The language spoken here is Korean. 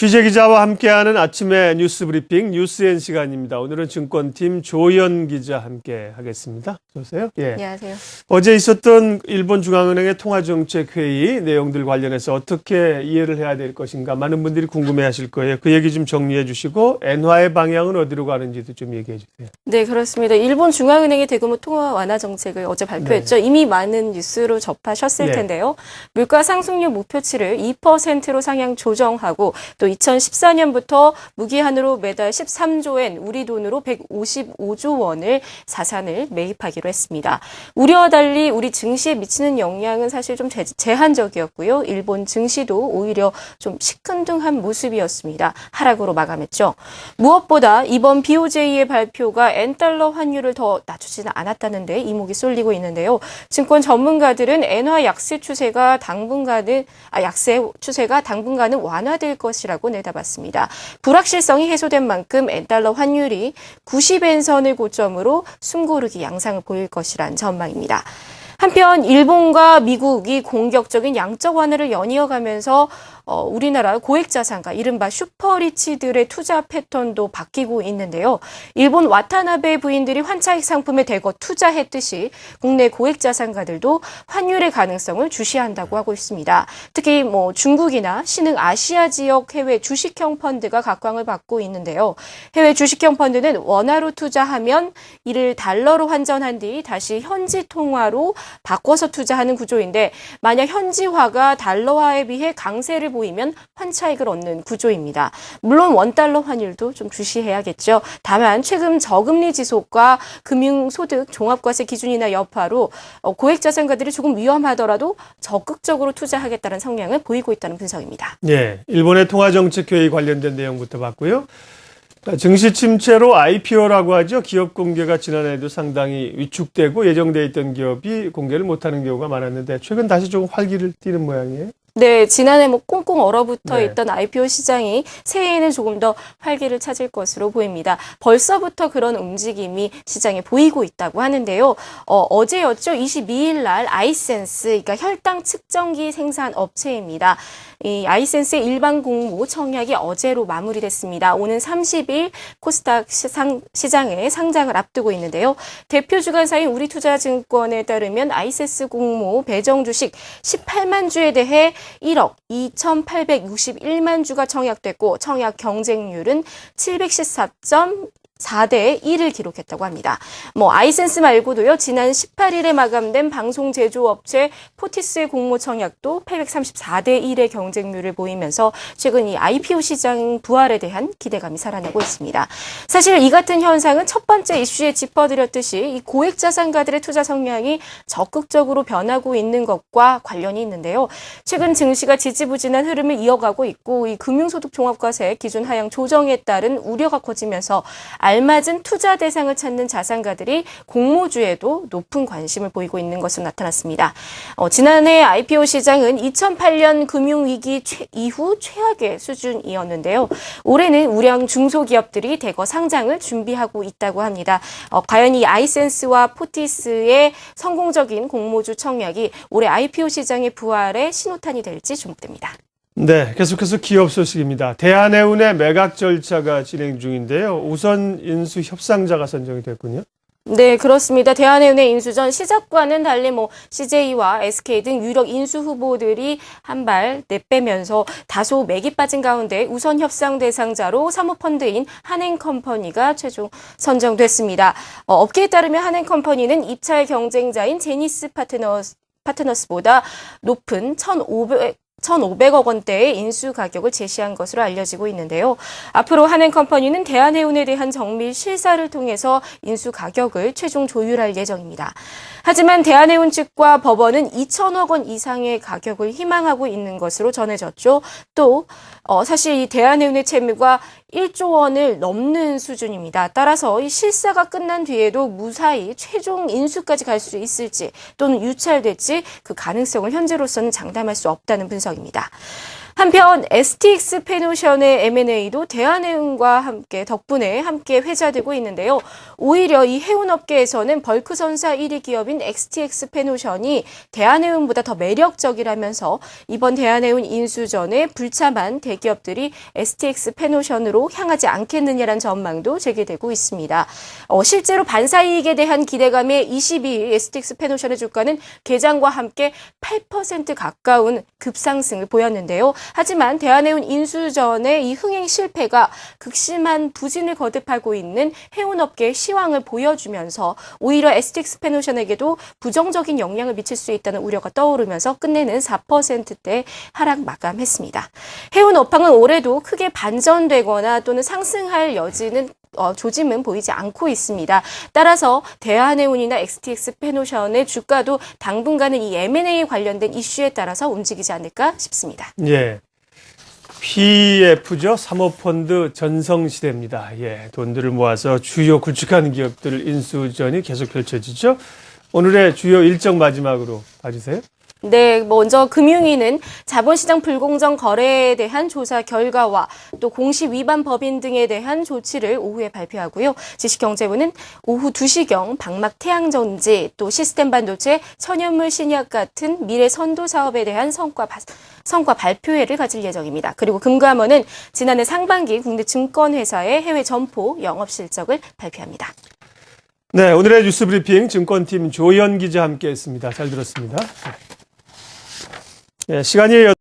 취재기자와 함께하는 아침의 뉴스 브리핑 뉴스엔 시간입니다. 오늘은 증권팀 조연 기자 함께 하겠습니다. 어서오세요. 예. 안녕하세요. 어제 있었던 일본 중앙은행의 통화정책회의 내용들 관련해서 어떻게 이해를 해야 될 것인가 많은 분들이 궁금해하실 거예요. 그 얘기 좀 정리해 주시고 엔화의 방향은 어디로 가는지도 좀 얘기해 주세요. 네, 그렇습니다. 일본 중앙은행의 대규모 통화 완화 정책을 어제 발표했죠. 네. 이미 많은 뉴스로 접하셨을 텐데요. 물가 상승률 목표치를 2%로 상향 조정하고 또 2014년부터 무기한으로 매달 13조엔 우리 돈으로 155조 원을 자산을 매입하기로 했습니다. 우려와 달리 우리 증시에 미치는 영향은 사실 좀 제한적이었고요. 일본 증시도 오히려 좀 시큰둥한 모습이었습니다. 하락으로 마감했죠. 무엇보다 이번 BOJ의 발표가 엔달러 환율을 더 낮추지는 않았다는데 이목이 쏠리고 있는데요. 증권 전문가들은 엔화 약세 추세가 당분간은 완화될 것이라고 내다봤습니다. 불확실성이 해소된 만큼 엔달러 환율이 90엔 선을 고점으로 숨고르기 양상을 보일 것이란 전망입니다. 한편 일본과 미국이 공격적인 양적 완화를 연이어가면서 우리나라 고액자산가 이른바 슈퍼리치들의 투자 패턴도 바뀌고 있는데요. 일본 와타나베 부인들이 환차익 상품에 대거 투자했듯이 국내 고액자산가들도 환율의 가능성을 주시한다고 하고 있습니다. 특히 중국이나 신흥 아시아 지역 해외 주식형 펀드가 각광을 받고 있는데요. 해외 주식형 펀드는 원화로 투자하면 이를 달러로 환전한 뒤 다시 현지 통화로 바꿔서 투자하는 구조인데 만약 현지화가 달러화에 비해 강세를 보이면 환차익을 얻는 구조입니다. 물론 원달러 환율도 좀 주시해야겠죠. 다만 최근 저금리 지속과 금융소득 종합과세 기준이나 여파로 고액자산가들이 조금 위험하더라도 적극적으로 투자하겠다는 성향을 보이고 있다는 분석입니다. 네, 일본의 통화정책회의 관련된 내용부터 봤고요. 증시 침체로 IPO라고 하죠. 기업 공개가 지난해에도 상당히 위축되고 예정돼 있던 기업이 공개를 못하는 경우가 많았는데 최근 다시 조금 활기를 띠는 모양이에요. 네, 지난해 꽁꽁 얼어붙어 있던 IPO 시장이 새해에는 조금 더 활기를 찾을 것으로 보입니다. 벌써부터 그런 움직임이 시장에 보이고 있다고 하는데요. 어제였죠. 22일 날 아이센스, 그러니까 혈당 측정기 생산 업체입니다. 이 아이센스의 일반 공모 청약이 어제로 마무리됐습니다. 오는 30일 코스닥 시장에 상장을 앞두고 있는데요. 대표 주관사인 우리투자증권에 따르면 아이센스 공모 배정 주식 18만 주에 대해 1억 2,861만 주가 청약됐고 청약 경쟁률은 714.4대 1을 기록했다고 합니다. 아이센스 말고도요. 지난 18일에 마감된 방송 제조업체 포티스의 공모 청약도 834대 1의 경쟁률을 보이면서 최근 이 IPO 시장 부활에 대한 기대감이 살아나고 있습니다. 사실 이 같은 현상은 첫 번째 이슈에 짚어드렸듯이 이 고액 자산가들의 투자 성향이 적극적으로 변하고 있는 것과 관련이 있는데요. 최근 증시가 지지부진한 흐름을 이어가고 있고 이 금융소득 종합과세 기준 하향 조정에 따른 우려가 커지면서 알맞은 투자 대상을 찾는 자산가들이 공모주에도 높은 관심을 보이고 있는 것으로 나타났습니다. 지난해 IPO 시장은 2008년 금융위기 이후 최악의 수준이었는데요. 올해는 우량 중소기업들이 대거 상장을 준비하고 있다고 합니다. 과연 이 아이센스와 포티스의 성공적인 공모주 청약이 올해 IPO 시장의 부활의 신호탄이 될지 주목됩니다. 네, 계속해서 기업 소식입니다. 대한해운의 매각 절차가 진행 중인데요. 우선 인수 협상자가 선정이 됐군요. 네, 그렇습니다. 대한해운의 인수전 시작과는 달리 CJ와 SK 등 유력 인수 후보들이 한 발 내빼면서 다소 맥이 빠진 가운데 우선 협상 대상자로 사모펀드인 한행컴퍼니가 최종 선정됐습니다. 업계에 따르면 한행컴퍼니는 입찰 경쟁자인 제니스 파트너스보다 높은 1,500억 원대의 인수 가격을 제시한 것으로 알려지고 있는데요. 앞으로 한행컴퍼니는 대한해운에 대한 정밀 실사를 통해서 인수 가격을 최종 조율할 예정입니다. 하지만 대한해운 측과 법원은 2천억 원 이상의 가격을 희망하고 있는 것으로 전해졌죠. 또 사실 이 대한해운의 채무가 1조 원을 넘는 수준입니다. 따라서 이 실사가 끝난 뒤에도 무사히 최종 인수까지 갈 수 있을지 또는 유찰될지 그 가능성을 현재로서는 장담할 수 없다는 분석입니다. 한편 STX 페노션의 M&A도 대한해운과 덕분에 함께 회자되고 있는데요. 오히려 이 해운업계에서는 벌크 선사 1위 기업인 STX 페노션이 대한해운보다 더 매력적이라면서 이번 대한해운 인수전에 불참한 대기업들이 STX 페노션으로 향하지 않겠느냐라는 전망도 제기되고 있습니다. 실제로 반사이익에 대한 기대감에 22일 STX 페노션의 주가는 개장과 함께 8% 가까운 급상승을 보였는데요. 하지만 대한해운 인수전의 이 흥행 실패가 극심한 부진을 거듭하고 있는 해운업계의 시황을 보여주면서 오히려 STX 페노션에게도 부정적인 영향을 미칠 수 있다는 우려가 떠오르면서 끝내는 4%대 하락 마감했습니다. 해운 업황은 올해도 크게 반전되거나 또는 상승할 조짐은 보이지 않고 있습니다. 따라서 대한해운이나 STX 페노션의 주가도 당분간은 이 M&A 관련된 이슈에 따라서 움직이지 않을까 싶습니다. 예. PF죠. 사모펀드 전성시대입니다. 예. 돈들을 모아서 주요 굵직한 기업들 인수전이 계속 펼쳐지죠. 오늘의 주요 일정 마지막으로 봐주세요. 네, 먼저 금융위는 자본시장 불공정 거래에 대한 조사 결과와 또 공시 위반 법인 등에 대한 조치를 오후에 발표하고요. 지식경제부는 오후 2시경 방막 태양전지 또 시스템 반도체, 천연물 신약 같은 미래 선도 사업에 대한 성과 발표회를 가질 예정입니다. 그리고 금감원은 지난해 상반기 국내 증권회사의 해외 점포 영업 실적을 발표합니다. 네, 오늘의 뉴스 브리핑 증권팀 조현 기자 함께했습니다. 잘 들었습니다. 네, 시간이